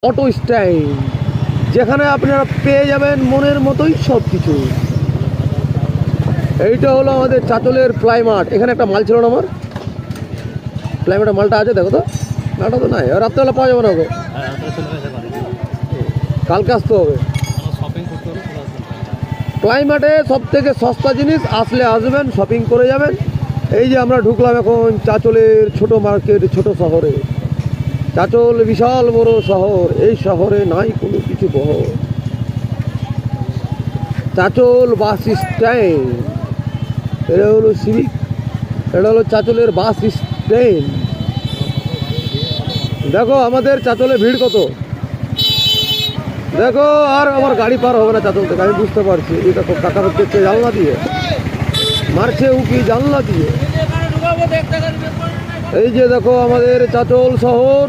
Auto stand, যেখানে আপনারা পেয়ে যাবেন মনের মতোই সব কিছু। এইটা হলো আমাদের চাঁচলের প্লাই মার্ট। এখানে একটা মাল ছিল না আমার, প্লাই মার্টের মালটা আছে, দেখো তো। নাটা তো নাই, রাত্রেবেলা পাওয়া যাবে না ওকে, কালকে আসতে হবে। প্লাই মার্টে সব থেকে সস্তা জিনিস, আসলে আসবেন, শপিং করে যাবেন। এই যে আমরা ঢুকলাম এখন চাঁচলের ছোট মার্কেট, ছোট শহরে। চাঁচল বিশাল বড় শহর, এই শহরে নাই কোনো কিছু বহর। চাঁচল বাস স্ট্যান্ড, এটা হলো সিভিক, এটা হলো চাঁচলের বাস স্ট্যান্ড। দেখো আমাদের চাঁচলে ভিড় কত, দেখো। আর আমার গাড়ি পার হবে না চাঁচল থেকে, আমি বুঝতে পারছি। এই দেখো কাকা হচ্ছে জানলা দিয়ে মারছে, উকি জানলা দিয়ে। এই যে দেখো আমাদের চাঁচল শহর।